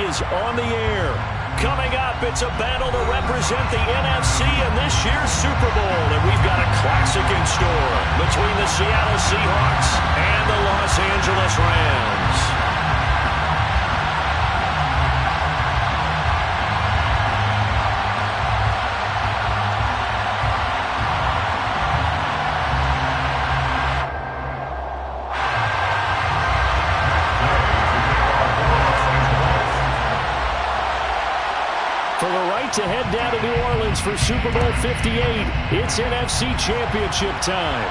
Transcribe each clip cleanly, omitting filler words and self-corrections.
is on the air. Coming up, it's a battle to represent the NFC in this year's Super Bowl. And we've got a classic in store between the Seattle Seahawks and the Los Angeles Rams. To head down to New Orleans for Super Bowl 58. It's NFC Championship time.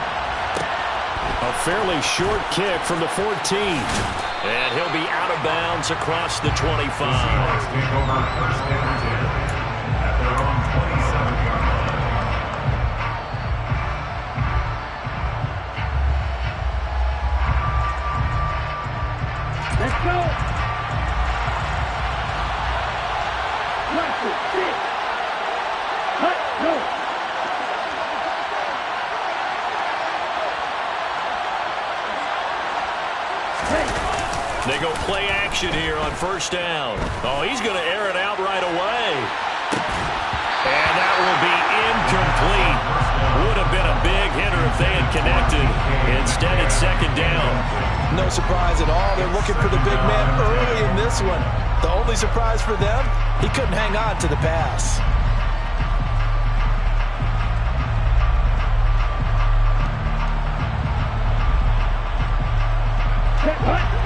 A fairly short kick from the 14. And he'll be out of bounds across the 25. Let's go. They go play action here on first down. Oh, he's going to air it out right away. And that will be incomplete. Would have been a big hitter if they had connected. Instead, it's second down. No surprise at all. They're looking for the big man early in this one. The only surprise for them, he couldn't hang on to the pass.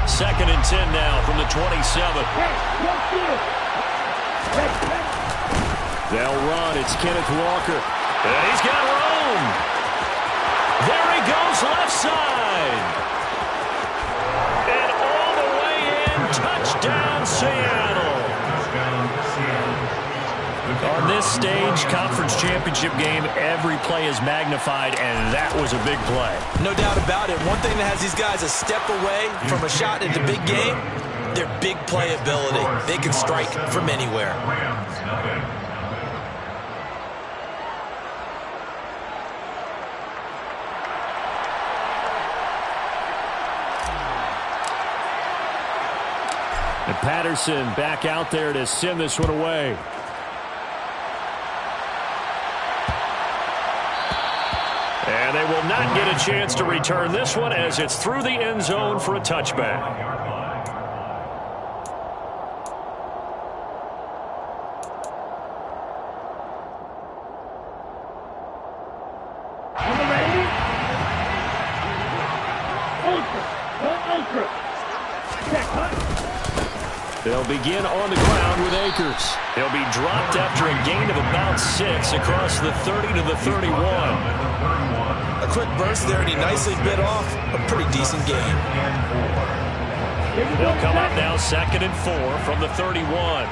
Second and 10 now from the 27. They'll run. It's Kenneth Walker. And he's got room. There he goes left side. And all the way in. Touchdown, Seattle. On this stage, conference championship game, every play is magnified, and that was a big play. No doubt about it. One thing that has these guys a step away from a shot at the big game, their big play ability. They can strike from anywhere. And Patterson back out there to send this one away. And they will not get a chance to return this one as it's through the end zone for a touchback. They'll begin on the ground with Akers. He'll be dropped after a gain of about 6 across the 30 to the 31. A quick burst there, and he nicely bit off a pretty decent gain. They'll come up now second and 4 from the 31.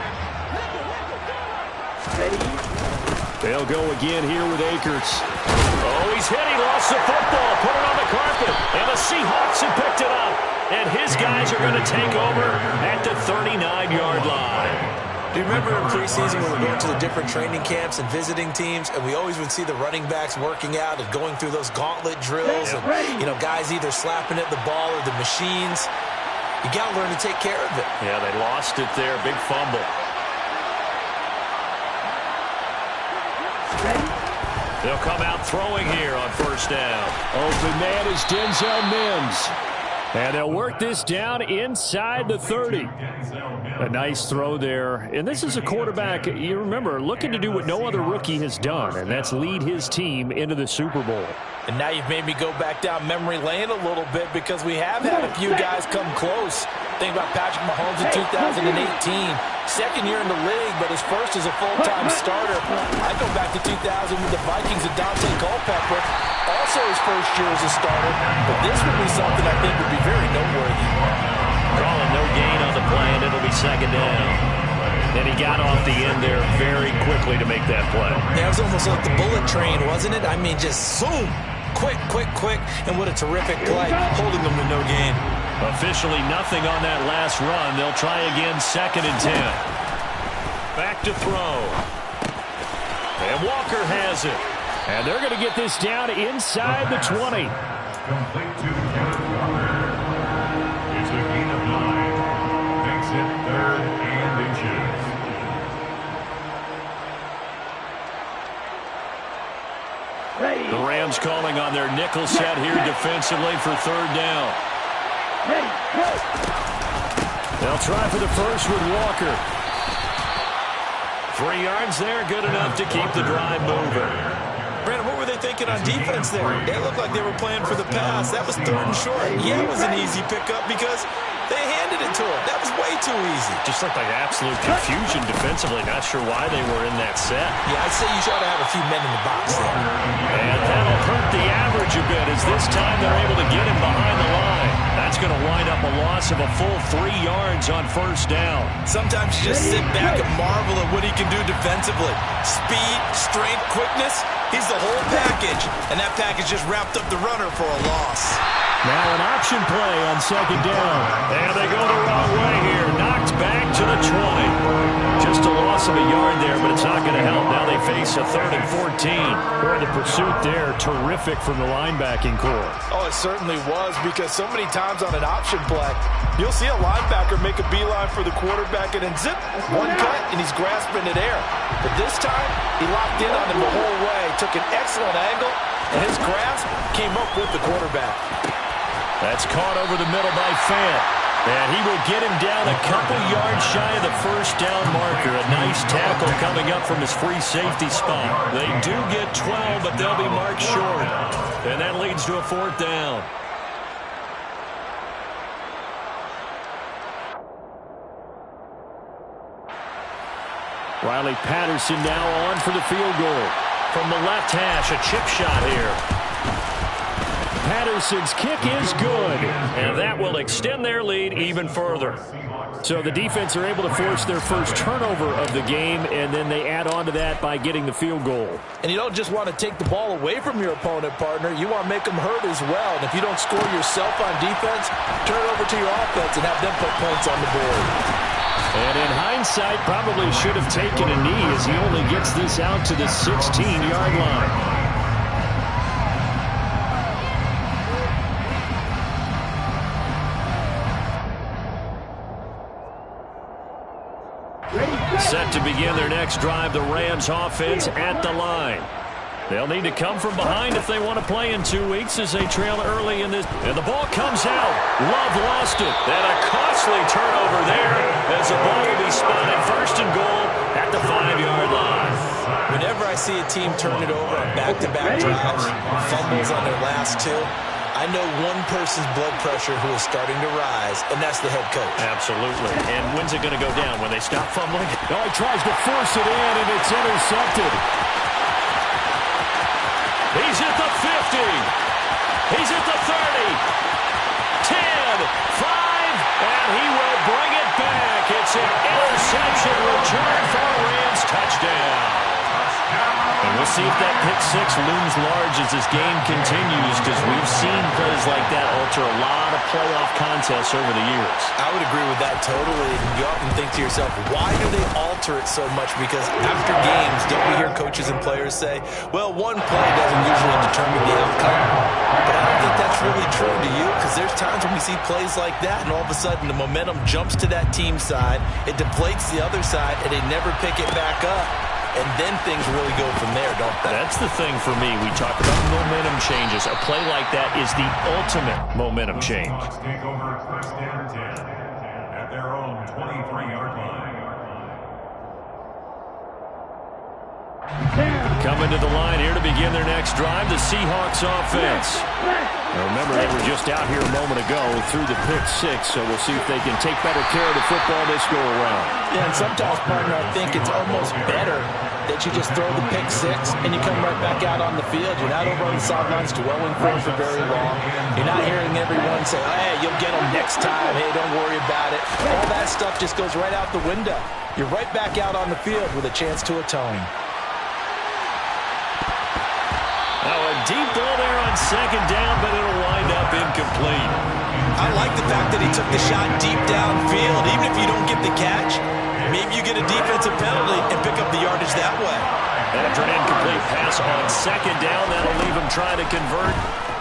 They'll go again here with Akers. Oh, he's hit. He lost the football. Put it on the carpet. And the Seahawks have picked it up. And his guys are going to take over at the 39-yard line. Do you remember in preseason when we were going to the different training camps and visiting teams, and we always would see the running backs working out and going through those gauntlet drills, and, you know, guys either slapping at the ball or the machines. You got to learn to take care of it. Yeah, they lost it there. Big fumble. They'll come out throwing here on first down. Open man is Denzel Mims. And they'll work this down inside the 30. A nice throw there. And this is a quarterback, you remember, looking to do what no other rookie has done, and that's lead his team into the Super Bowl. And now you've made me go back down memory lane a little bit because we have had a few guys come close. Think about Patrick Mahomes in 2018. Second year in the league, but his first as a full-time starter. I go back to 2000 with the Vikings and Dante Culpepper. Also his first year as a starter. But this would be something I think would be very noteworthy. Calling no gain on the play, and it'll be second down. And he got off the end there very quickly to make that play. That was almost like the bullet train, wasn't it? I mean, just zoom. Quick, quick, quick. And what a terrific play, holding them to no gain. Officially nothing on that last run. They'll try again, second and 10. Back to throw. And Walker has it. And they're going to get this down inside the 20. Complete to Kenneth Walker. It's a gain of 9. Makes it 3rd and The Rams calling on their nickel set here defensively for third down. They'll try for the first with Walker. 3 yards there, good enough to keep the drive moving. Brandon, what were they thinking on defense there? It looked like they were playing for the pass. That was 3rd and short. Yeah, it was an easy pickup because they handed it to him. That was way too easy. Just looked like absolute confusion defensively. Not sure why they were in that set. Yeah, I'd say you ought to have a few men in the box there. And that'll hurt the average a bit as this time they're able to get him behind the line. That's going to wind up a loss of a full 3 yards on first down. Sometimes you just sit back and marvel at what he can do defensively. Speed, strength, quickness. He's the whole package. And that package just wrapped up the runner for a loss. Now an option play on second down. And they go the wrong way here. Knocked back to the 20. Just a loss of a yard there, but it's not going to help. Now they face a 3rd and 14. Boy, the pursuit there, terrific from the linebacking core. Oh, it certainly was, because so many times on an option play, you'll see a linebacker make a beeline for the quarterback and then zip, one cut, and he's grasping it air. But this time, he locked in on him the whole way, took an excellent angle, and his grasp came up with the quarterback. That's caught over the middle by Fant. And he will get him down a couple yards shy of the first down marker. A nice tackle coming up from his free safety spot. They do get 12, but they'll be marked short. And that leads to a 4th down. Riley Patterson now on for the field goal. From the left hash, a chip shot here. Patterson's kick is good, and that will extend their lead even further. So the defense are able to force their first turnover of the game, and then they add on to that by getting the field goal. And you don't just want to take the ball away from your opponent, partner. You want to make them hurt as well. And if you don't score yourself on defense, turn it over to your offense and have them put points on the board. And in hindsight, probably should have taken a knee as he only gets this out to the 16-yard line. Set to begin their next drive, the Rams offense at the line. They'll need to come from behind if they want to play in 2 weeks as they trail early in this. And the ball comes out. Love lost it. And a costly turnover there as the ball will be spotted first and goal at the 5-yard line. Whenever I see a team turn it over on back-to-back drives, fumbles on their last 2, I know one person's blood pressure who is starting to rise, and that's the head coach. Absolutely. And when's it going to go down? When they stop fumbling? No, he tries to force it in, and it's intercepted. He's at the 50. He's at the 30. 10, 5, and he will bring it back. It's an interception return for a Rams touchdown. And we'll see if that pick 6 looms large as this game continues, because we've seen plays like that alter a lot of playoff contests over the years. I would agree with that totally. You often think to yourself, why do they alter it so much? Because after games, don't we hear coaches and players say, well, one play doesn't usually determine the outcome. But I don't think that's really true to you, because there's times when we see plays like that, and all of a sudden the momentum jumps to that team side, it deflates the other side, and they never pick it back up. And then things really go from there, don't they? That's the thing for me. We talk about momentum changes. A play like that is the ultimate momentum change. Take over first and 10 at their own 23-yard line. Coming to the line here to begin their next drive, the Seahawks offense. Now remember, they were just out here a moment ago through the pick 6, so we'll see if they can take better care of the football this go around. Yeah, and sometimes, partner, I think it's almost better that you just throw the pick 6 and you come right back out on the field. You're not over on the sidelines dwelling for very long. You're not hearing everyone say, hey, you'll get them next time. Hey, don't worry about it. All that stuff just goes right out the window. You're right back out on the field with a chance to atone. Now a deep ball there on second down, but it'll wind up incomplete. I like the fact that he took the shot deep downfield. Even if you don't get the catch, maybe you get a defensive penalty and pick up the yardage that way. After an incomplete pass on second down, that'll leave him trying to convert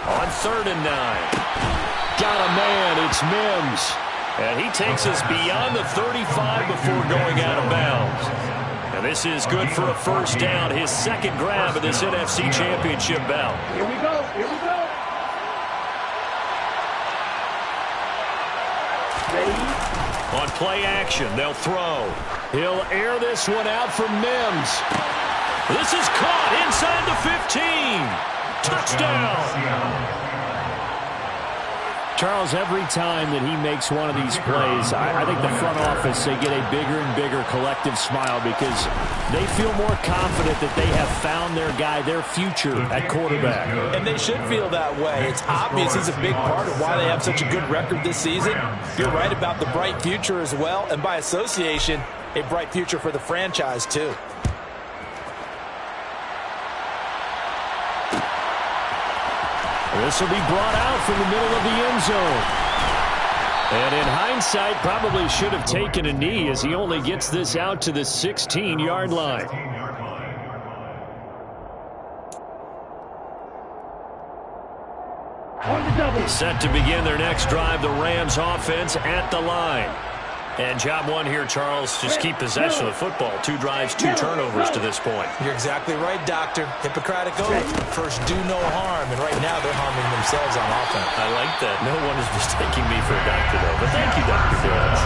on 3rd and 9. Got a man, it's Mims. And he takes us beyond the 35 before going out of bounds. And this is good for a first down, his second grab of this NFC Championship bout. Here we go. Here we go. Ready? On play action, they'll throw. He'll air this one out for Mims. This is caught inside the 15. Touchdown. Charles, every time that he makes one of these plays, I think the front office, they get a bigger and bigger collective smile because they feel more confident that they have found their guy, their future at quarterback. And they should feel that way. It's obvious he's a big part of why they have such a good record this season. You're right about the bright future as well, and by association, a bright future for the franchise too. This will be brought out from the middle of the end zone. And in hindsight, probably should have taken a knee as he only gets this out to the 16-yard line. Set to begin their next drive, the Rams offense at the line. And job one here, Charles, just keep possession of the football. 2 drives, 2 turnovers to this point. You're exactly right, Doctor. Hippocratic oath. First, do no harm. And right now, they're harming themselves on offense. I like that. No one is mistaking me for a doctor, though. But thank you, Dr. Dance.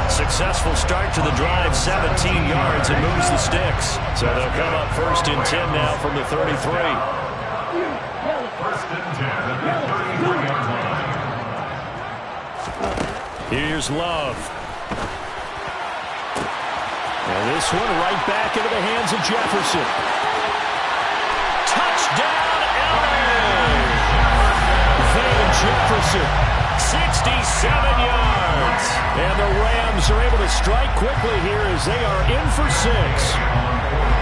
Successful start to the drive, 17 yards, and moves the sticks. So they'll come up first and 10 now from the 33. First and 10 at the 33-yard line. Here's Love. And this one right back into the hands of Jefferson. Touchdown, LA! Van Jefferson, 67 yards. And the Rams are able to strike quickly here as they are in for 6.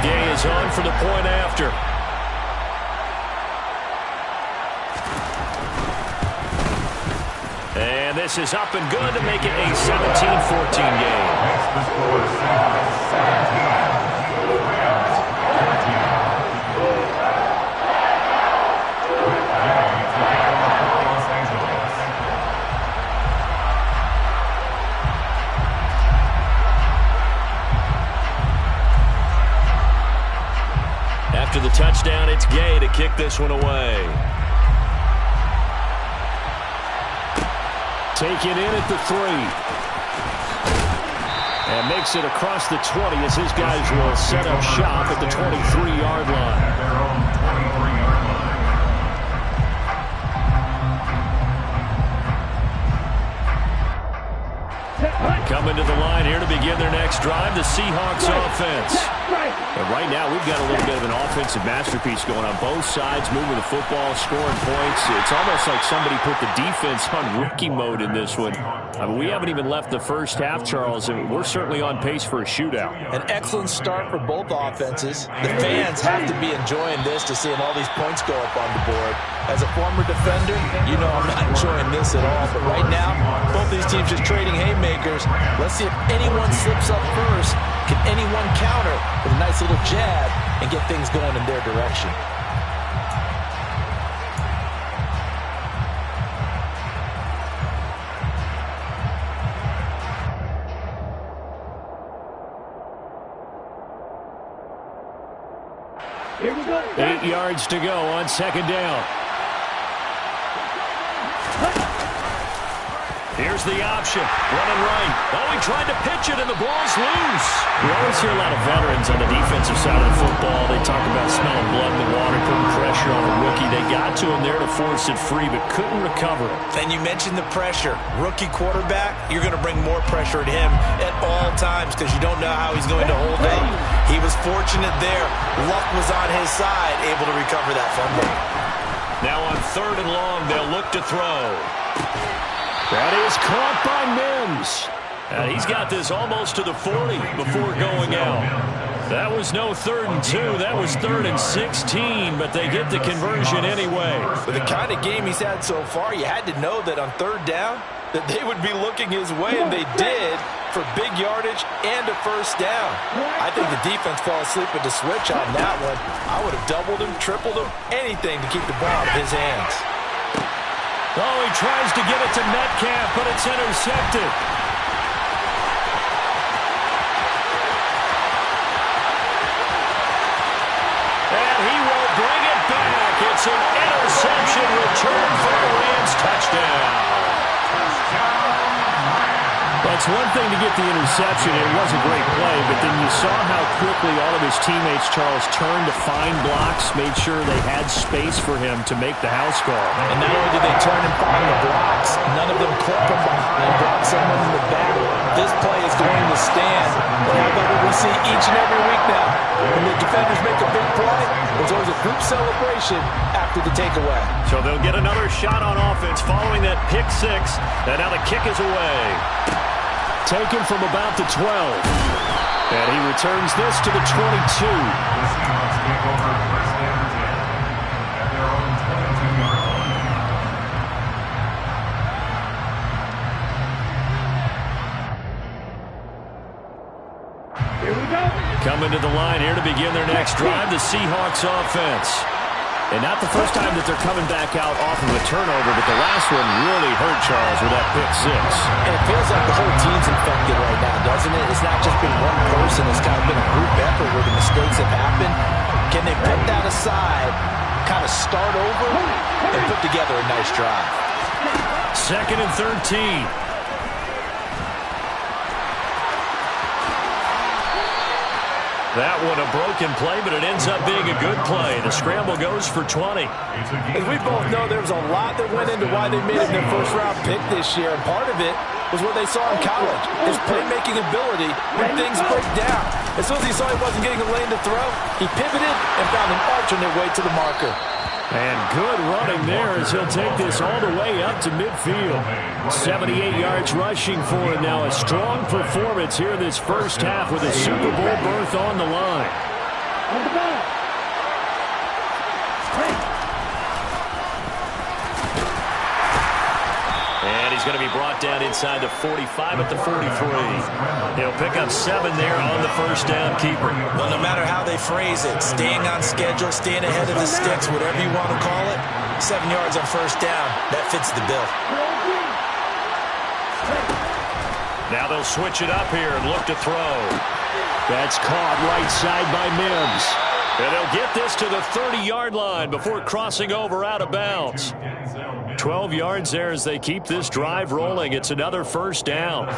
Gay is on for the point after. And this is up and good to make it a 17-14 game. After the touchdown, it's Gay to kick this one away. Taken in at the 3. And makes it across the 20 as his guys will set up shop at the 23-yard line. Their own 23-yard line. Coming to the line here to begin their next drive, the Seahawks offense. And right now, we've got a little bit of an offensive masterpiece going on both sides, moving the football, scoring points. It's almost like somebody put the defense on rookie mode in this one. I mean, we haven't even left the first half, Charles, and we're certainly on pace for a shootout. An excellent start for both offenses. The fans have to be enjoying this to seeing all these points go up on the board. As a former defender, you know I'm not enjoying this at all. But right now, both these teams just trading haymakers. Let's see if anyone slips up first. Can anyone counter with a nice little jab and get things going in their direction? Here we go. 8 yards to go on second down. Here's the option. Running right. Oh, he tried to pitch it, and the ball's loose. We always hear a lot of veterans on the defensive side of the football. They talk about smelling blood in the water, putting pressure on a rookie. They got to him there to force it free, but couldn't recover it. And you mentioned the pressure. Rookie quarterback, you're going to bring more pressure at him at all times because you don't know how he's going to hold up. He was fortunate there. Luck was on his side, able to recover that fumble. Now on 3rd and long, they'll look to throw. That is caught by Mims. And he's got this almost to the 40 before going out. That was no 3rd and 2. That was 3rd and 16, but they get the conversion anyway. With the kind of game he's had so far, you had to know that on 3rd down, that they would be looking his way, and they did for big yardage and a first down. I think the defense fell asleep at the switch on that one. I would have doubled him, tripled him, anything to keep the ball out of his hands. Oh, he tries to get it to Metcalf, but it's intercepted. And he will bring it back. It's an interception return for the Rams touchdown. That's one thing to get the interception. It was a great play, but then you saw how quickly all of his teammates, Charles, turned to find blocks, made sure they had space for him to make the house call. And not only did they turn and find the blocks, none of them clip from behind, block someone in the back. This play is going to stand. And how about what we see each and every week now? When the defenders make a big play, there's always a group celebration after the takeaway. So they'll get another shot on offense following that pick six. And now the kick is away. Taken from about the 12. And he returns this to the 22. The Seahawks take over first down 10 at their own 22-yard line. Here we go. Coming to the line here to begin their next drive, the Seahawks offense. And not the first time that they're coming back out off of a turnover, but the last one really hurt Charles with that pick six. And it feels like the whole team's infected right now, doesn't it? It's not just been one person. It's kind of been a group effort where the mistakes have happened. Can they put that aside, kind of start over, and put together a nice drive? 2nd and 13. That one a broken play, but it ends up being a good play. The scramble goes for 20. As we both know, there was a lot that went into why they made him their first-round pick this year, and part of it was what they saw in college, his playmaking ability when things break down. As soon as he saw he wasn't getting a lane to throw, he pivoted and found an alternate way to the marker. And good running there as he'll take this all the way up to midfield. 78 yards rushing for him now. A strong performance here this first half with a Super Bowl berth on the line. On the ball. And he's going to be brought down inside the 45 at the 43. He'll pick up 7 there on the first down keeper. Well, no matter how they phrase it, staying on schedule, staying ahead of the sticks, whatever you want to call it, 7 yards on first down, that fits the bill. Now they'll switch it up here and look to throw. That's caught right side by Mims. And they'll get this to the 30-yard line before crossing over out of bounds. 12 yards there as they keep this drive rolling. It's another first down.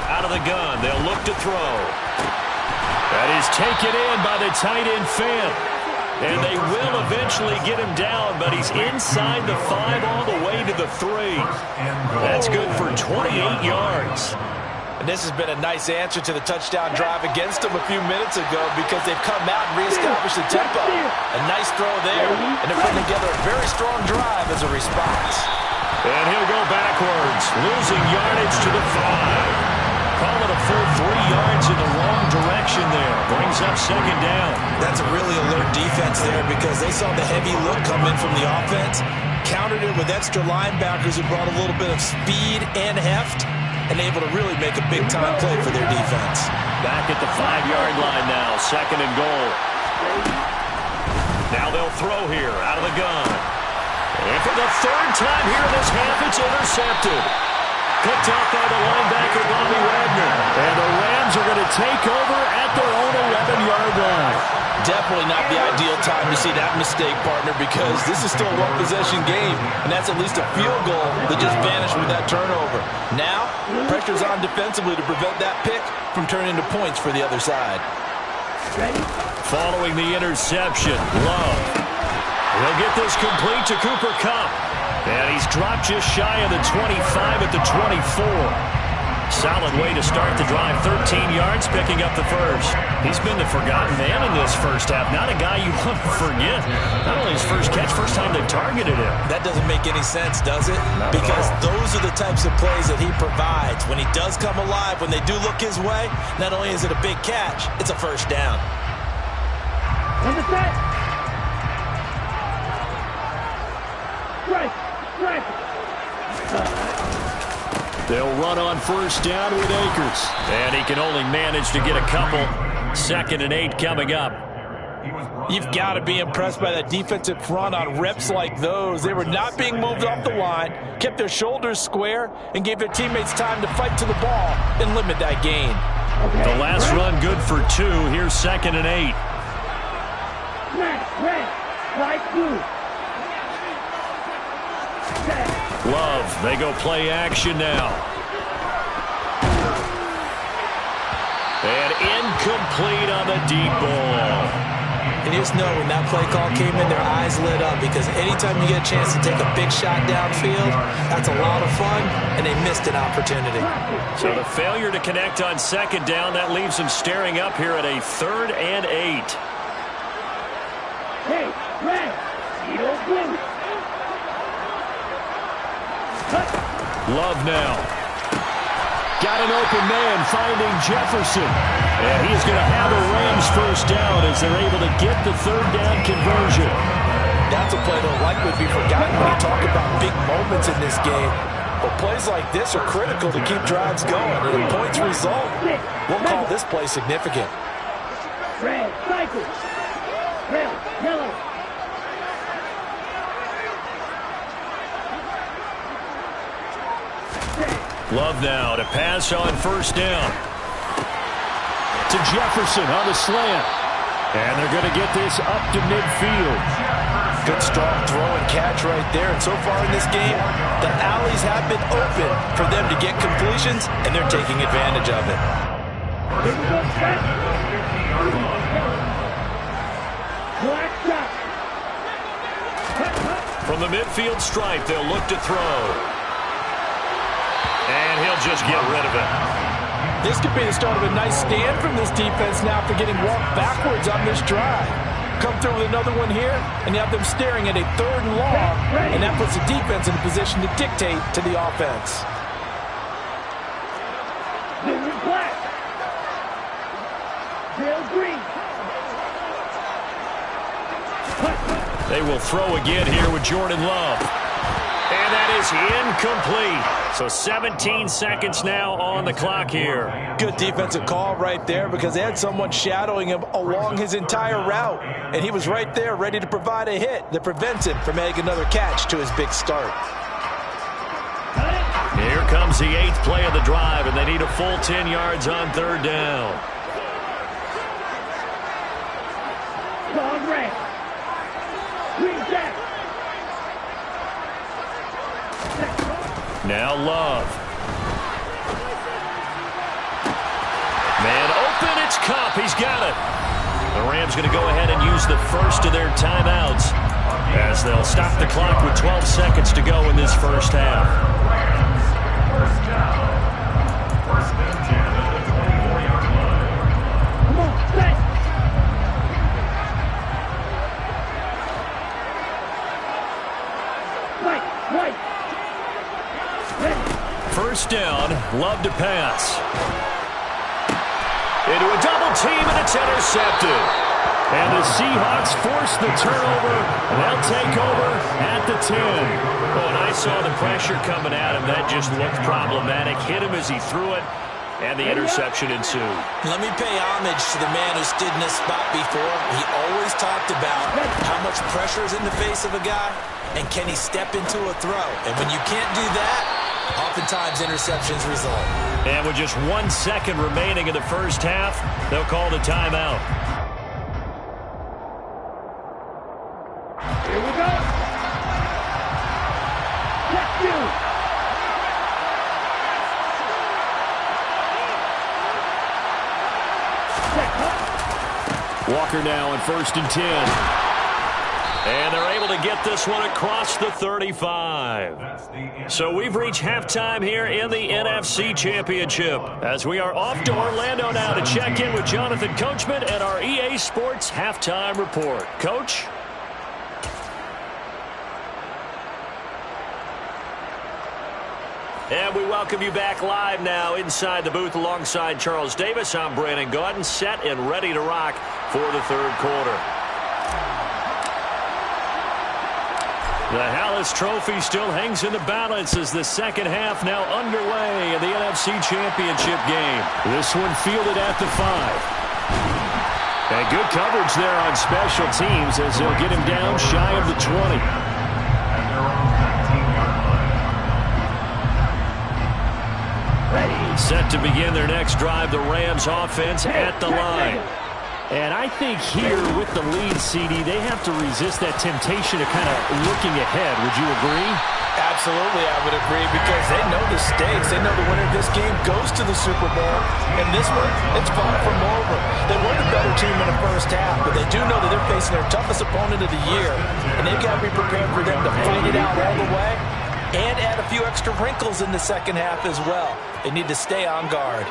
Out of the gun, they'll look to throw. That is taken in by the tight end Fant. And they will eventually get him down, but he's inside the 5 all the way to the 3. That's good for 28 yards. And this has been a nice answer to the touchdown drive against them a few minutes ago because they've come out and reestablished the tempo. A nice throw there, and they're putting together a very strong drive as a response. And he'll go backwards, losing yardage to the 5. Call it a full 3 yards in the wrong direction there. Brings up second down. That's a really alert defense there because they saw the heavy look come in from the offense, countered it with extra linebackers who brought a little bit of speed and heft, and able to really make a big-time play for their defense. Back at the 5-yard line now, 2nd and goal. Now they'll throw here out of the gun. And for the 3rd time here in this half, it's intercepted. Picked off by the linebacker, Bobby Wagner. And the Rams are going to take over at their own 11-yard line. Definitely not the ideal time to see that mistake, partner, because this is still a one-possession game, and that's at least a field goal that just vanished with that turnover. Now, pressure's on defensively to prevent that pick from turning into points for the other side. Following the interception, Love. He'll get this complete to Cooper Kupp. And he's dropped just shy of the 25 at the 24. Solid way to start the drive. 13 yards, picking up the first. He's been the forgotten man in this first half. Not a guy you want to forget. Not only his first catch, first time they targeted him. That doesn't make any sense, does it? Because those are the types of plays that he provides. When he does come alive, when they do look his way, not only is it a big catch, it's a first down. Understand? Right. They'll run on first down with Akers. And he can only manage to get a couple. 2nd and 8 coming up. You've got to be impressed by that defensive front on reps like those. They were not being moved off the line, kept their shoulders square, and gave their teammates time to fight to the ball and limit that gain. The last run good for 2. Here's 2nd and 8. Love, they go play action now. And incomplete on the deep ball. And you just know when that play call came in, their eyes lit up, because anytime you get a chance to take a big shot downfield, that's a lot of fun, and they missed an opportunity. So the failure to connect on 2nd down, that leaves them staring up here at a 3rd and 8. Hey, red, you blue. Love now. Got an open man finding Jefferson. And he's going to have a Rams first down as they're able to get the 3rd down conversion. That's a play that'll likely be forgotten when you talk about big moments in this game. But plays like this are critical to keep drives going. And the points result, we'll call this play significant. Red, cycle. Red, yellow. Love now to pass on first down. To Jefferson on the slant. And they're going to get this up to midfield. Good strong throw and catch right there. And so far in this game, the alleys have been open for them to get completions, and they're taking advantage of it. From the midfield stripe, they'll look to throw. And he'll just get rid of it. This could be the start of a nice stand from this defense now after getting walked backwards on this drive. Come through with another one here, and you have them staring at a 3rd and long, and that puts the defense in a position to dictate to the offense. Blue and black. Real green. They will throw again here with Jordan Love. And that is incomplete. So 17 seconds now on the clock here. Good defensive call right there, because they had someone shadowing him along his entire route. And he was right there ready to provide a hit that prevents him from making another catch to his big start. Here comes the 8th play of the drive, and they need a full 10 yards on 3rd down. Dog red. Green jack. Now Love. Man open, it's Cup. He's got it. The Rams going to go ahead and use the first of their timeouts as they'll stop the clock with 12 seconds to go in this first half. Come on, set. White. First down, Love to pass. Into a double team, and it's intercepted. And the Seahawks force the turnover, and they'll take over at the 10. Oh, and I saw the pressure coming at him. That just looked problematic. Hit him as he threw it, and the interception ensued. Let me pay homage to the man who stood in this spot before. He always talked about how much pressure is in the face of a guy, and can he step into a throw. And when you can't do that, oftentimes interceptions result. And with just 1 second remaining in the first half, they'll call the timeout. Here we go. Check you. Walker now on 1st and 10. And they're able to get this one across the 35. So we've reached halftime here in the NFC Championship as we are off to Orlando now to check in with Jonathan Coachman and our EA Sports Halftime Report. Coach? And we welcome you back live now inside the booth alongside Charles Davis. I'm Brandon Gaudin, set and ready to rock for the 3rd quarter. The Hallis Trophy still hangs in the balance as the second half now underway in the NFC Championship game. This one fielded at the 5. And good coverage there on special teams as they'll get him down shy of the 20. Set to begin their next drive, the Rams offense at the line. And I think here with the lead, CD, they have to resist that temptation of kind of looking ahead. Would you agree? Absolutely, I would agree, because they know the stakes. They know the winner of this game goes to the Super Bowl. And this one, it's far from over. They were the better team in the first half, but they do know that they're facing their toughest opponent of the year. And they've got to be prepared for them to fight it out all the way and add a few extra wrinkles in the second half as well. They need to stay on guard.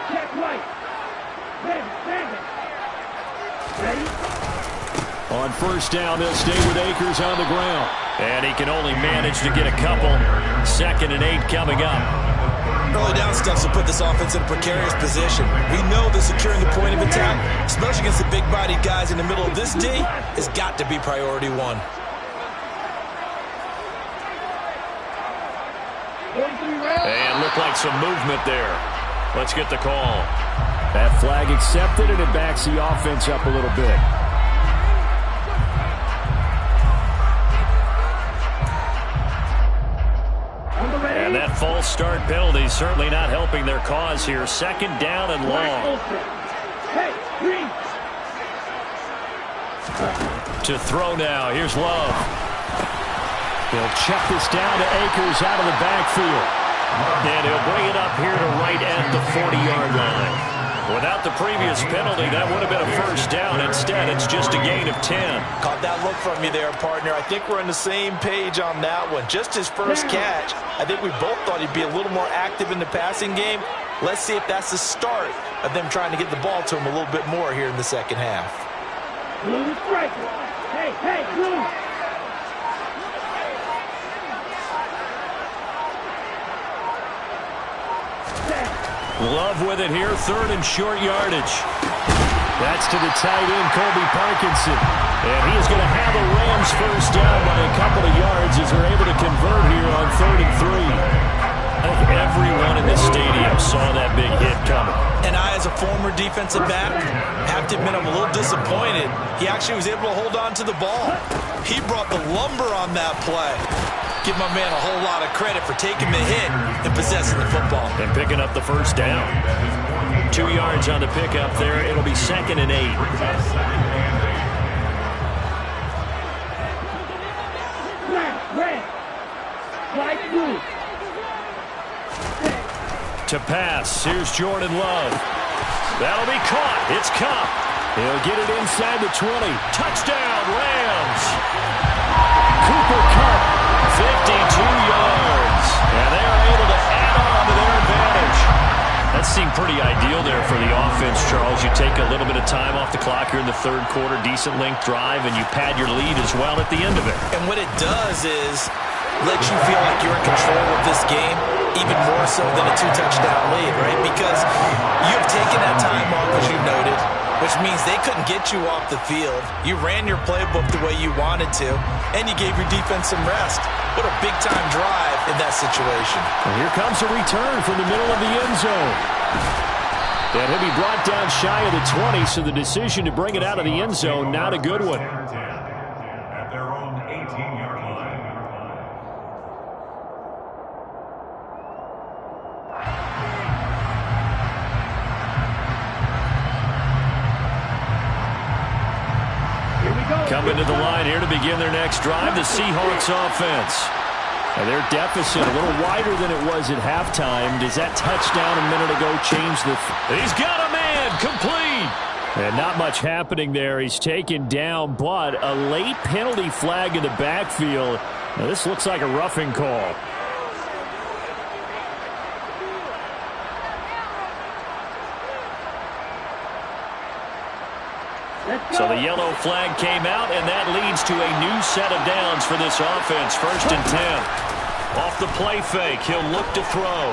On first down, they'll stay with Akers on the ground. And he can only manage to get a couple. 2nd and 8 coming up. Early down stuff will put this offense in a precarious position. We know that securing the point of attack, especially against the big-bodied guys in the middle of this D, has got to be priority one. And looked like some movement there. Let's get the call. That flag accepted, and it backs the offense up a little bit. And that false start penalty certainly not helping their cause here. 2nd down and long. To throw now. Here's Love. He'll check this down to Akers out of the backfield. And he'll bring it up here to right at the 40-yard line. Without the previous penalty, that would have been a first down. Instead, it's just a gain of 10. Caught that look from you there, partner. I think we're on the same page on that one. Just his first catch. I think we both thought he'd be a little more active in the passing game. Let's see if that's the start of them trying to get the ball to him a little bit more here in the second half. Blue striker. Hey, Blue. Love with it here, 3rd and short yardage. That's to the tight end, Colby Parkinson. And he is going to have a Rams first down by a couple of yards as they're able to convert here on 3rd and 3. I think everyone in the stadium saw that big hit coming. And I, as a former defensive back, have to admit I'm a little disappointed. He actually was able to hold on to the ball. He brought the lumber on that play. Give my man a whole lot of credit for taking the hit and possessing the football. And picking up the first down. 2 yards on the pickup there. It'll be 2nd and 8. Red. White, blue. To pass. Here's Jordan Love. That'll be caught. It's Cup. He'll get it inside the 20. Touchdown, Rams. Cooper Kupp, 52 yards. And they are able to add on to their advantage. That seemed pretty ideal there for the offense, Charles. You take a little bit of time off the clock here in the 3rd quarter, decent length drive, and you pad your lead as well at the end of it. And what it does is let you feel like you're in control of this game, even more so than a 2-touchdown lead, right? Because you've taken that time off, as you noted, which means they couldn't get you off the field. You ran your playbook the way you wanted to, and you gave your defense some rest. What a big-time drive in that situation. And here comes a return from the middle of the end zone. And he'll be brought down shy of the 20, so the decision to bring it out of the end zone, not a good one. At their own 18-yard line. Coming to the line here to begin their next drive, the Seahawks offense. And their deficit a little wider than it was at halftime. Does that touchdown a minute ago change the... He's got a man, complete! And not much happening there. He's taken down, but a late penalty flag in the backfield. Now this looks like a roughing call. So the yellow flag came out, and that leads to a new set of downs for this offense. 1st and 10. Off the play fake, he'll look to throw.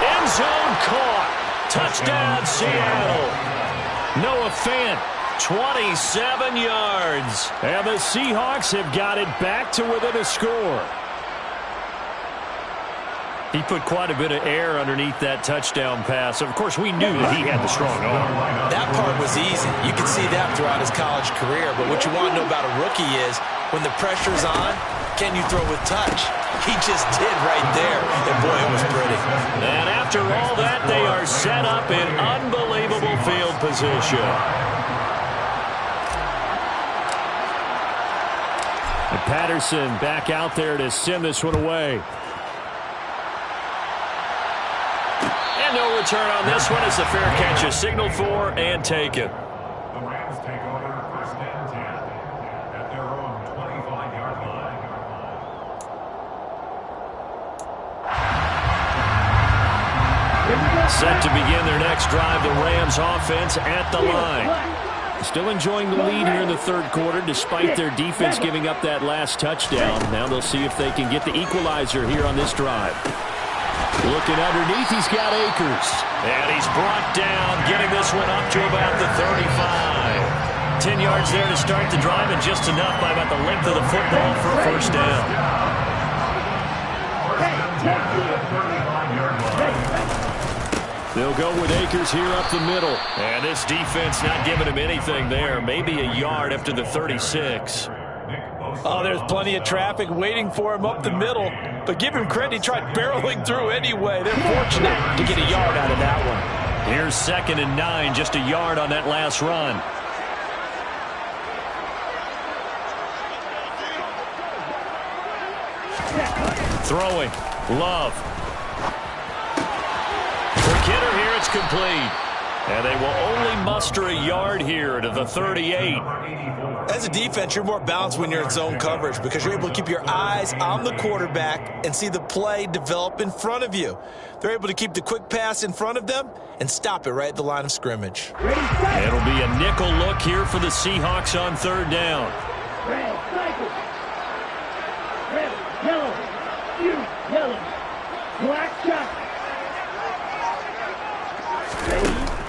End zone caught. Touchdown, Seattle. Noah Fant 27 yards. And the Seahawks have got it back to within a score. He put quite a bit of air underneath that touchdown pass. Of course, we knew that he had the strong arm. That part was easy. You can see that throughout his college career. But what you want to know about a rookie is when the pressure's on, can you throw with touch? He just did right there. And, boy, it was pretty. And after all that, they are set up in unbelievable field position. And Patterson back out there to send this one away. And no return on this one as the fair catch is signaled for and taken. The Rams take over first and 10 at their own 25-yard line. Set to begin their next drive, the Rams offense at the line. Still enjoying the lead here in the third quarter despite their defense giving up that last touchdown. Now they'll see if they can get the equalizer here on this drive. Looking underneath, he's got Akers. And he's brought down, getting this one up to about the 35. 10 yards there to start the drive, and just enough by about the length of the football for a first down. They'll go with Akers here up the middle. And this defense not giving him anything there. Maybe a yard after the 36. Oh, there's plenty of traffic waiting for him up the middle. But give him credit, he tried barreling through anyway. They're fortunate to get a yard out of that one. Here's 2nd and 9, just a yard on that last run. Throwing. Love. For Kidder here, it's complete. And they will only muster a yard here to the 38. As a defense, you're more balanced when you're in zone coverage because you're able to keep your eyes on the quarterback and see the play develop in front of you. They're able to keep the quick pass in front of them and stop it right at the line of scrimmage. It'll be a nickel look here for the Seahawks on 3rd down. Red, cycle. Red, yellow, yellow, black shot.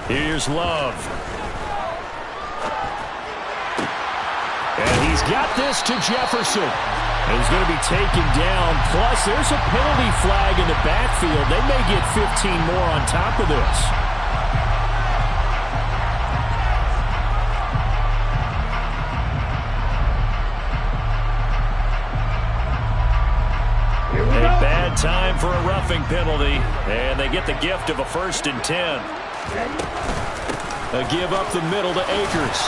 Here's Love. And he's got this to Jefferson. And he's going to be taken down. Plus, there's a penalty flag in the backfield. They may get 15 more on top of this. A bad time for a roughing penalty. And they get the gift of a 1st and 10. A give up the middle to Akers.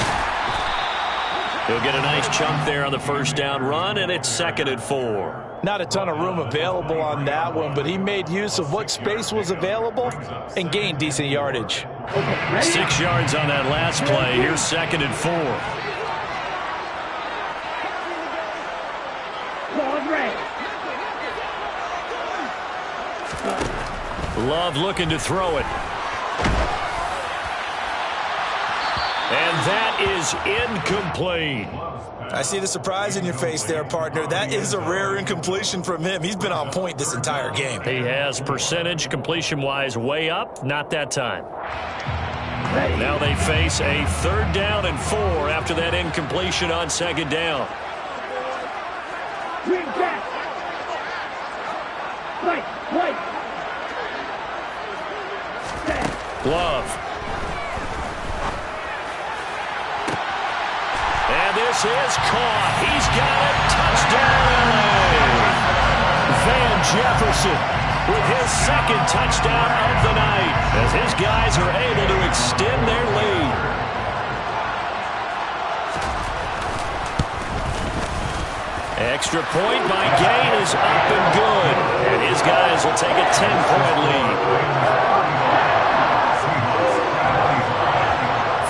He'll get a nice chunk there on the 1st down run, and it's 2nd and 4. Not a ton of room available on that one, but he made use of what space was available and gained decent yardage. 6 yards on that last play. Here's 2nd and 4. Love looking to throw it. And that is incomplete. I see the surprise in your face there, partner. That is a rare incompletion from him. He's been on point this entire game. He has percentage completion-wise way up. Not that time. Now they face a 3rd down and 4 after that incompletion on 2nd down. Love. And this is caught. He's got it. Touchdown, LA. Van Jefferson with his 2nd touchdown of the night as his guys are able to extend their lead. Extra point by Gain is up and good. And his guys will take a 10-point lead.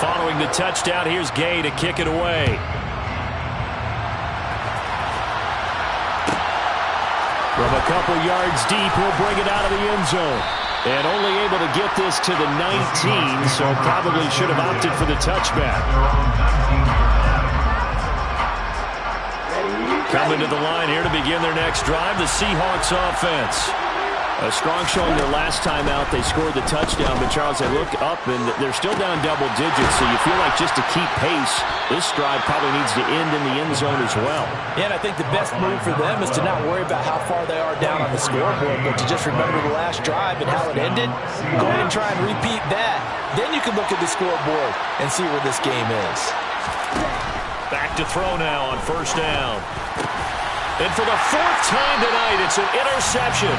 Following the touchdown, here's Gay to kick it away. From a couple yards deep, he'll bring it out of the end zone. And only able to get this to the 19, so probably should have opted for the touchback. Coming to the line here to begin their next drive, the Seahawks offense. A strong showing their last time out. They scored the touchdown, but Charles, they look up and they're still down double digits, so you feel like just to keep pace, this drive probably needs to end in the end zone as well. Yeah, and I think the best move for them is to not worry about how far they are down on the scoreboard, but to just remember the last drive and how it ended. Go ahead and try and repeat that. Then you can look at the scoreboard and see where this game is. Back to throw now on first down. And for the fourth time tonight, it's an interception.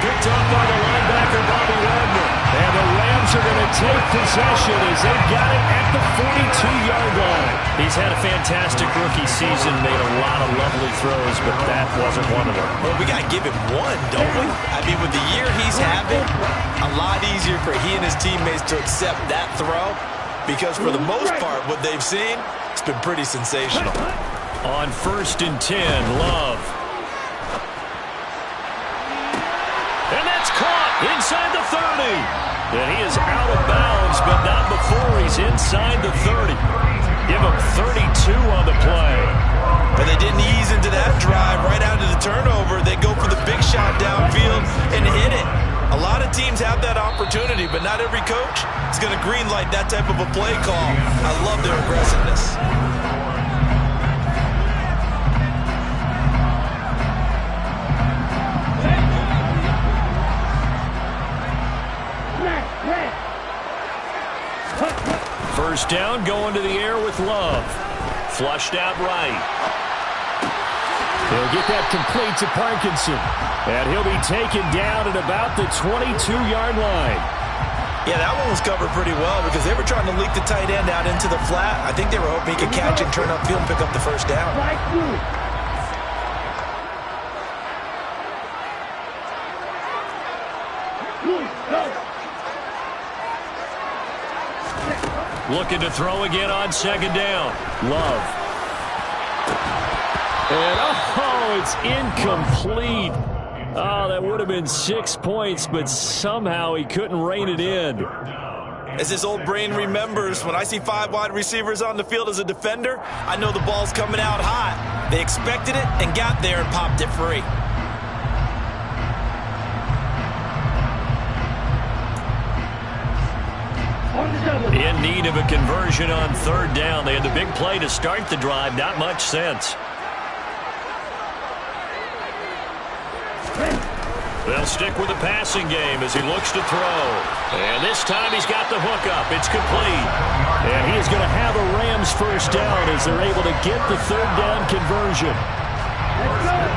Picked up by the linebacker, Bobby Wagner. And the Rams are going to take possession as they've got it at the 42-yard line. He's had a fantastic rookie season, made a lot of lovely throws, but that wasn't one of them. Well, we got to give him one, don't we? I mean, with the year he's having, a lot easier for he and his teammates to accept that throw because for the most part, what they've seen, it's been pretty sensational. On 1st and 10, Love. And that's caught inside the 30. And he is out of bounds, but not before he's inside the 30. Give him 32 on the play. But they didn't ease into that drive right out of the turnover. They go for the big shot downfield and hit it. A lot of teams have that opportunity, but not every coach is going to greenlight that type of a play call. I love their aggressiveness. First down, going to the air with Love. Flushed out right. He'll get that complete to Parkinson. And he'll be taken down at about the 22-yard line. Yeah, that one was covered pretty well because they were trying to leak the tight end out into the flat. I think they were hoping he could catch it, turn upfield, and pick up the first down. Looking to throw again on 2nd down. Love. And, oh, it's incomplete. Oh, that would have been 6 points, but somehow he couldn't rein it in. As his old brain remembers, when I see 5 wide receivers on the field as a defender, I know the ball's coming out hot. They expected it and got there and popped it free. In need of a conversion on 3rd down. They had the big play to start the drive. Not much sense. They'll stick with the passing game as he looks to throw. And this time he's got the hook up. It's complete. And he is going to have a Rams first down as they're able to get the 3rd down conversion.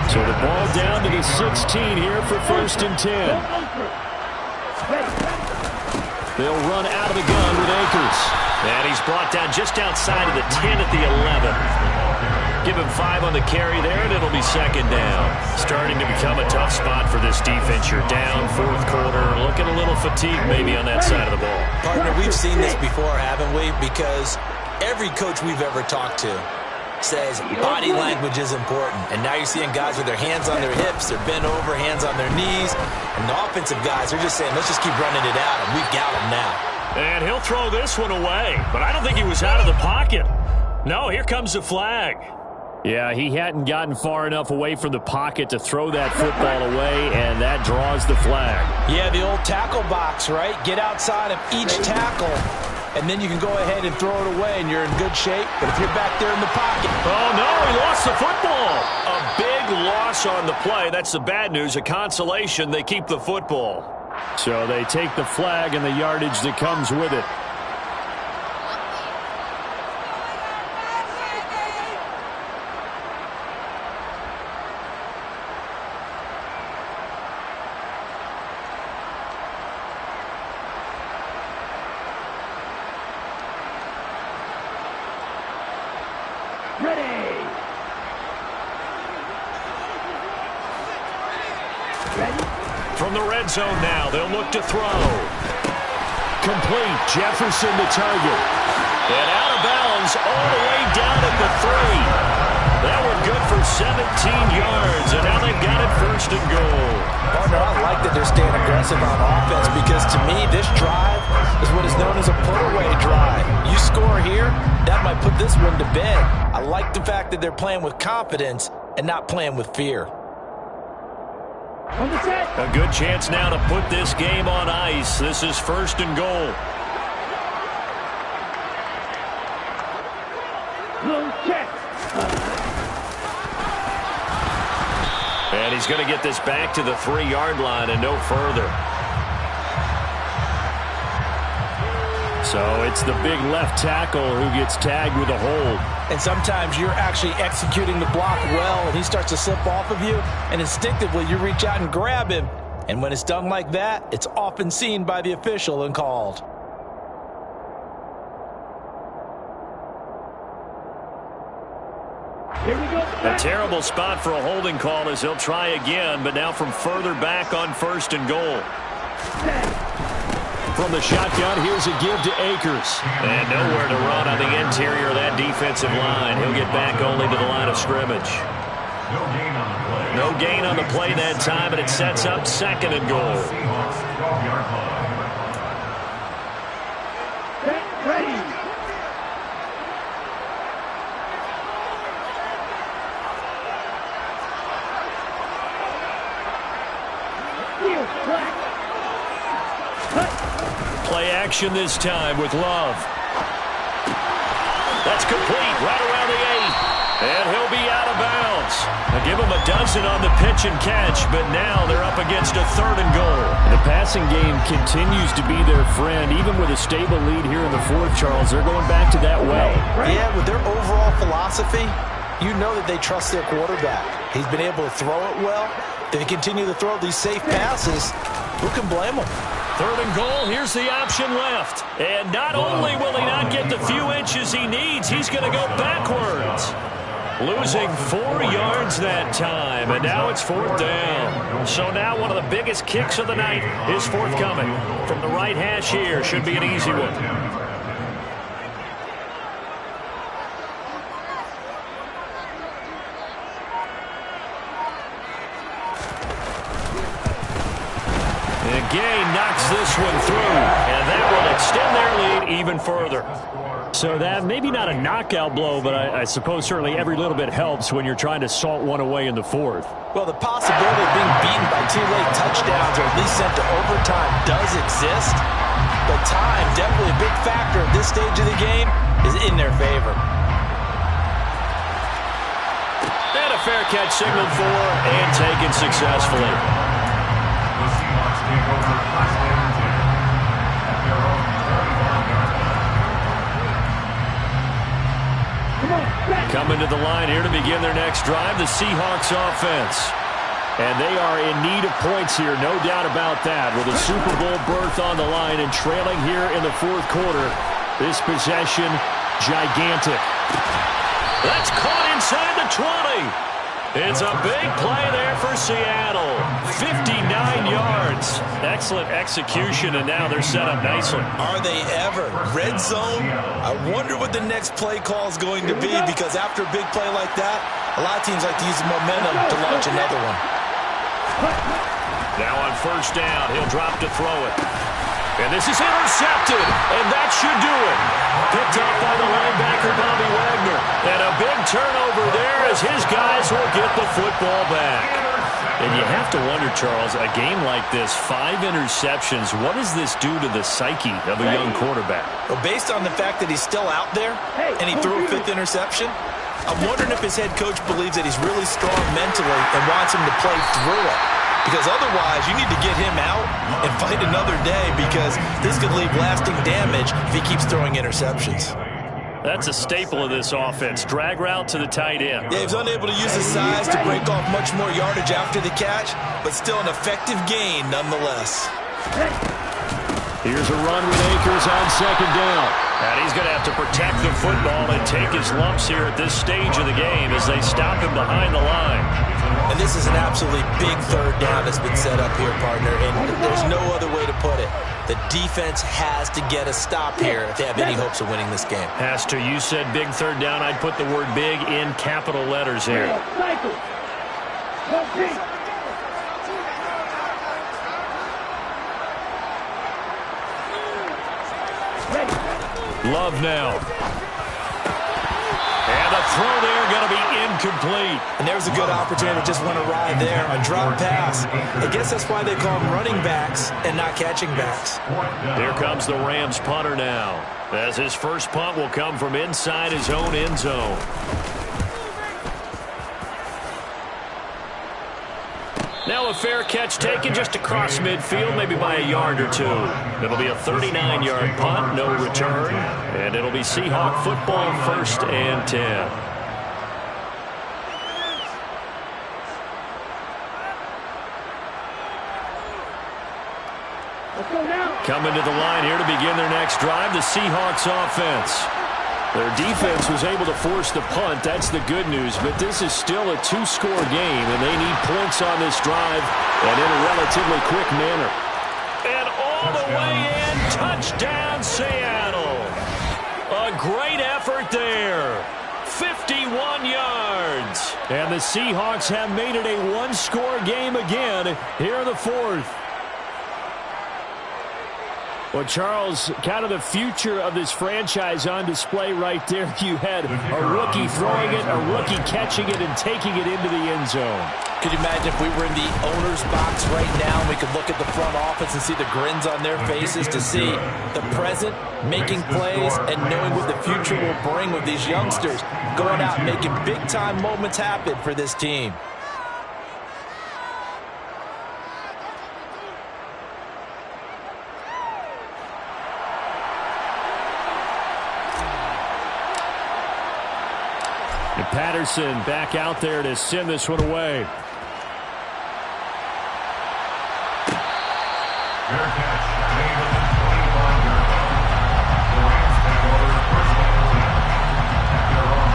So the ball down to the 16 here for 1st and 10. They'll run out of the gun with Akers. And he's brought down just outside of the 10 at the 11. Give him 5 on the carry there, and it'll be 2nd down. Starting to become a tough spot for this defense. You're down 4th quarter, looking a little fatigued maybe on that side of the ball. Partner, we've seen this before, haven't we? Because every coach we've ever talked to says body language is important. And now you're seeing guys with their hands on their hips, they're bent over, hands on their knees. And the offensive guys are just saying, let's just keep running it out, and we've got them now. And he'll throw this one away. But I don't think he was out of the pocket. No, here comes the flag. Yeah, he hadn't gotten far enough away from the pocket to throw that football away, and that draws the flag. Yeah, the old tackle box, right? Get outside of each tackle, and then you can go ahead and throw it away, and you're in good shape. But if you're back there in the pocket... Oh, no, he lost the football. A big loss on the play. That's the bad news. A consolation, they keep the football. So they take the flag and the yardage that comes with it. From the red zone now, they'll look to throw. Complete. Jefferson the target. And out of bounds all the way down at the 3. That one good for 17 yards, and now they've got it 1st and goal. Partner, I like that they're staying aggressive on offense because to me, this drive is what is known as a put-away drive. You score here, that might put this one to bed. I like the fact that they're playing with confidence and not playing with fear. On the set. A good chance now to put this game on ice. This is 1st and goal. Close check. And he's going to get this back to the 3-yard line and no further. So it's the big left tackle who gets tagged with a hold. And sometimes you're actually executing the block well, and he starts to slip off of you, and instinctively you reach out and grab him. And when it's done like that, it's often seen by the official and called. Here we go. A terrible spot for a holding call as he'll try again, but now from further back on 1st and goal. From the shotgun, here's a give to Akers. And nowhere to run on the interior of that defensive line. He'll get back only to the line of scrimmage. No gain on the play that time, and it sets up 2nd and goal. Ready. Play action this time with Love. That's complete right around the 8. And he'll be out of bounds. I'll give him a dozen on the pitch and catch, but now they're up against a 3rd and goal. The passing game continues to be their friend. Even with a stable lead here in the 4th, Charles, they're going back to that well. Yeah, with their overall philosophy, you know that they trust their quarterback. He's been able to throw it well. They continue to throw these safe passes. Who can blame them? 3rd and goal, here's the option left. And not only will he not get the few inches he needs, he's going to go backwards. Losing 4 yards that time, and now it's 4th down. So now one of the biggest kicks of the night is forthcoming. From the right hash here, should be an easy one. Gay knocks this one through, and that will extend their lead even further. So that maybe not a knockout blow, but I suppose certainly every little bit helps when you're trying to salt one away in the 4th. Well, the possibility of being beaten by 2 late touchdowns or at least sent to overtime does exist, but time, definitely a big factor at this stage of the game, is in their favor. And a fair catch signaled for and taken successfully. Coming to the line here to begin their next drive, the Seahawks offense. And they are in need of points here, no doubt about that. With a Super Bowl berth on the line and trailing here in the 4th quarter, this possession, gigantic. That's caught inside the 20. It's a big play there for Seattle. 59 yards. Excellent execution, and now they're set up nicely. Are they ever? Red zone? I wonder what the next play call is going to be, because after a big play like that, a lot of teams like to use the momentum to launch another one. Now on 1st down, he'll drop to throw it. And this is intercepted, and that should do it. Picked up by the linebacker, Bobby Wagner. And a big turnover there as his guys will get the football back. And you have to wonder, Charles, a game like this, 5 interceptions, what does this do to the psyche of a young quarterback? Well, based on the fact that he's still out there and he threw a 5th interception, I'm wondering if his head coach believes that he's really strong mentally and wants him to play through it. Because otherwise, you need to get him out and fight another day, because this could leave lasting damage if he keeps throwing interceptions. That's a staple of this offense. Drag route to the tight end. Yeah, he was unable to use his size to break off much more yardage after the catch, but still an effective gain nonetheless. Here's a run with Akers on 2nd down. And he's going to have to protect the football and take his lumps here at this stage of the game as they stop him behind the line. And this is an absolutely big 3rd down that's been set up here, partner, and there's no other way to put it. The defense has to get a stop here if they have any hopes of winning this game. Has to. You said big 3rd down. I'd put the word big in capital letters here. Love now. And the throw there going to be incomplete. And there's a good opportunity that just went awry there. A drop pass. I guess that's why they call them running backs and not catching backs. Here comes the Rams punter now, as his first punt will come from inside his own end zone. Now a fair catch taken just across midfield, maybe by a yard or two. It'll be a 39-yard punt, no return, and it'll be Seahawk football, 1st and 10. Coming to the line here to begin their next drive, the Seahawks offense. Their defense was able to force the punt. That's the good news. But this is still a two-score game, and they need points on this drive and in a relatively quick manner. And all the way in, touchdown Seattle. A great effort there. 51 yards. And the Seahawks have made it a one-score game again here in the 4th. Well, Charles, kind of the future of this franchise on display right there. You had a rookie throwing it, a rookie catching it, and taking it into the end zone. Could you imagine if we were in the owner's box right now and we could look at the front office and see the grins on their faces to see the present making plays and knowing what the future will bring with these youngsters going out and making big-time moments happen for this team. And Patterson back out there to send this one away. Fair catch. Made within 25 yards. The Rams have ordered 1st and 10 at their own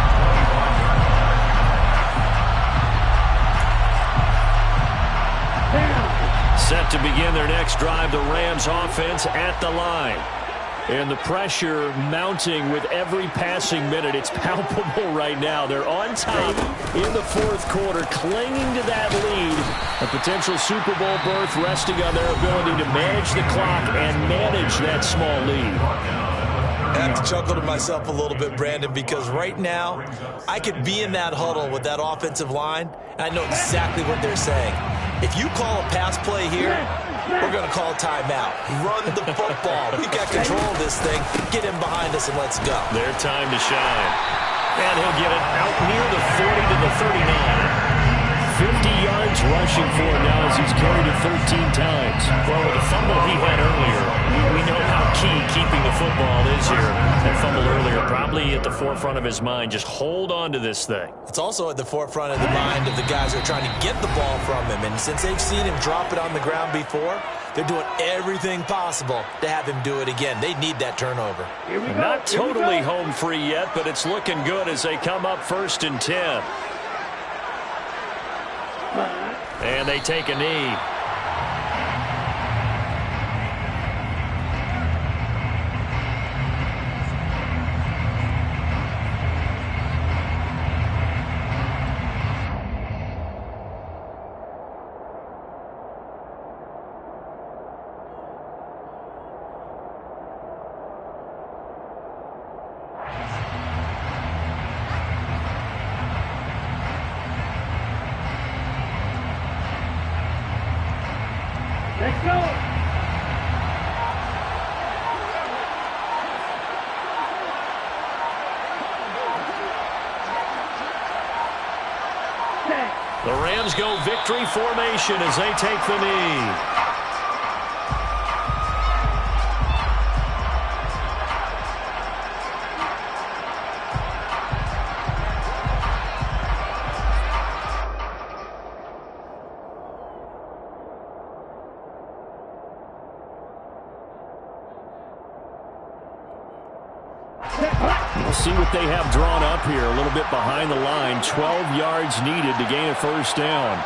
25-yard line. Set to begin their next drive, the Rams offense at the line. And the pressure mounting with every passing minute. It's palpable right now. They're on top in the 4th quarter, clinging to that lead. A potential Super Bowl berth resting on their ability to manage the clock and manage that small lead. I have to chuckle to myself a little bit, Brandon, because right now I could be in that huddle with that offensive line, and I know exactly what they're saying. If you call a pass play here, we're going to call timeout. Run the football. We've got control of this thing. Get him behind us and let's go. Their time to shine. And he'll get it out near the 40 to the 39. 50 yards rushing for him now as he's carried it 13 times. Well, with the fumble he had earlier, we know how key keeping the football is here. That fumble earlier probably at the forefront of his mind. Just hold on to this thing. It's also at the forefront of the mind of the guys who are trying to get the ball from him. And since they've seen him drop it on the ground before, they're doing everything possible to have him do it again. They need that turnover. Not totally home free yet, but it's looking good as they come up 1st and 10. And they take a knee. Let's go. The Rams go victory formation as they take the knee. We'll see what they have drawn up here. A little bit behind the line. 12 yards needed to gain a 1st down.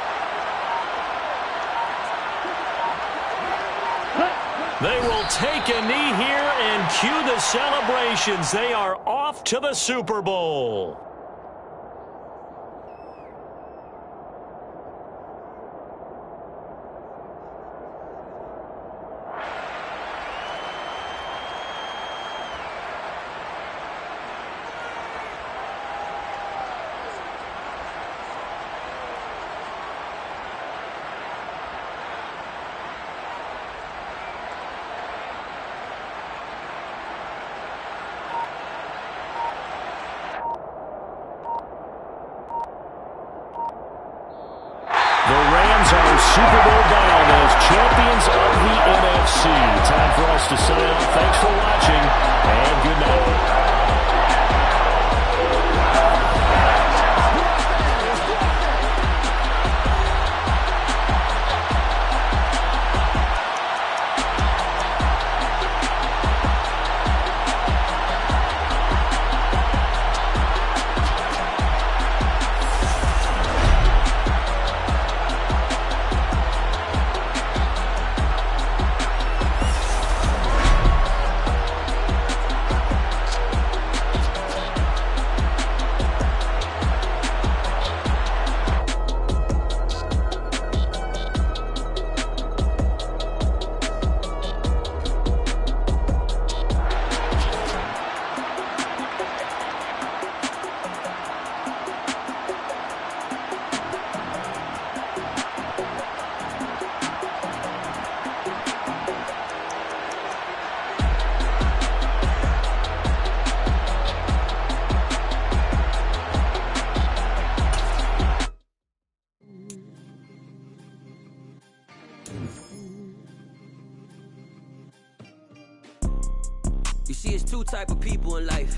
They will take a knee here and cue the celebrations. They are off to the Super Bowl. Super Bowl bound as champions of the NFC. Time for us to sign off. Thanks for watching, and good night. You see, it's two type of people in life.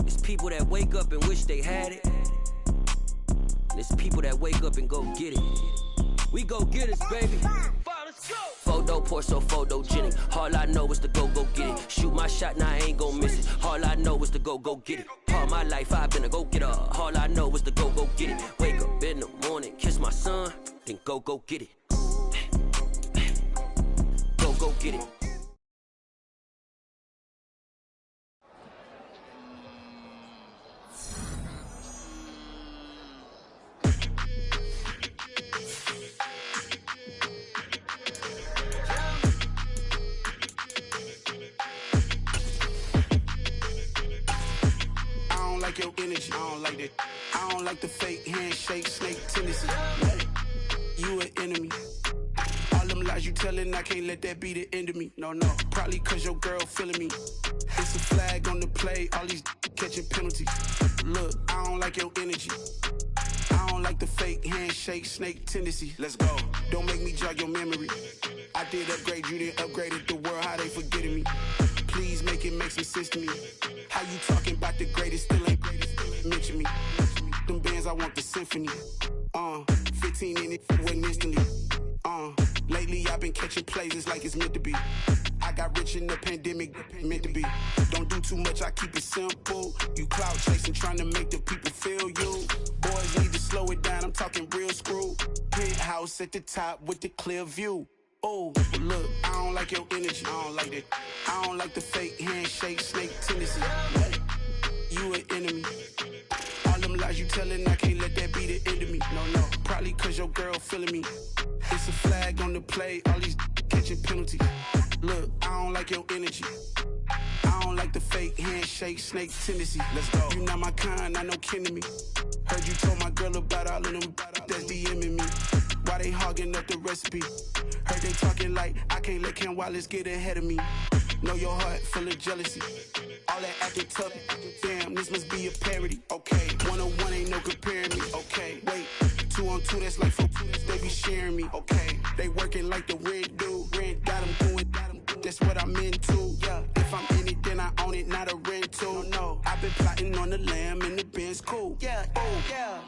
It's people that wake up and wish they had it. And it's people that wake up and go get it. We go get it, baby. Photo, Porso, photogenic. All I know is to go get it. Shoot my shot, now I ain't gon' miss it. All I know is to go get it. All my life I've been a go-getter. All I know is to go get it. Wake up in the morning, kiss my son, then go get it. Go get it. Like your energy, I don't like that. I don't like the fake handshake, snake tendency. You an enemy. All them lies you telling, I can't let that be the end of me. No, probably cause your girl feeling me. It's a flag on the play, all these catching penalties. Look, I don't like your energy. I don't like the fake handshake, snake tendency. Let's go. Don't make me jog your memory. I did upgrade, you didn't upgrade it. The world, how they forgetting me. Please make it make some sense to me. How you talking about the greatest, still ain't mention me. Them bands, I want the symphony. 15 in it, went instantly. Lately I've been catching plays, it's like it's meant to be. I got rich in the pandemic, meant to be. Don't do too much, I keep it simple. You cloud chasing, trying to make the people feel you. Boys need to slow it down, I'm talking real screw. Penthouse at the top with the clear view. Oh, look, I don't like your energy, I don't like that. I don't like the fake handshake, snake tendency. You an enemy. All them lies you telling, I can't let that be the end of me. No, probably cause your girl feeling me. It's a flag on the play, all these catching penalties. Look, I don't like your energy. I don't like the fake handshake, snake tendency. Let's go. You not my kind, I know kin to me. Heard you told my girl about all of them that's DMing me. Why they hogging up the recipe? Heard they talking like I can't let Ken Wallace get ahead of me. Know your heart full of jealousy. All that acting tough, damn, this must be a parody. Okay, 1-on-1 ain't no comparing me. Okay, wait, 2-on-2, that's like 4, they be sharing me. Okay, they working like the rent do. Rent got them doing, that's what I'm into. Yeah, if I'm in it, then I own it, not a rental. No, I've been plotting on the lamb and the Benz cool. Yeah, oh, yeah.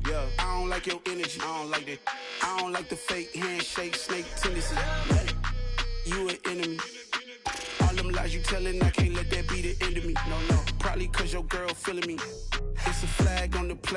Yeah, I don't like your energy, I don't like that. I don't like the fake handshake, snake tendency. You an enemy. All them lies you telling, I can't let that be the end of me. No, probably cause your girl feeling me. It's a flag on the play.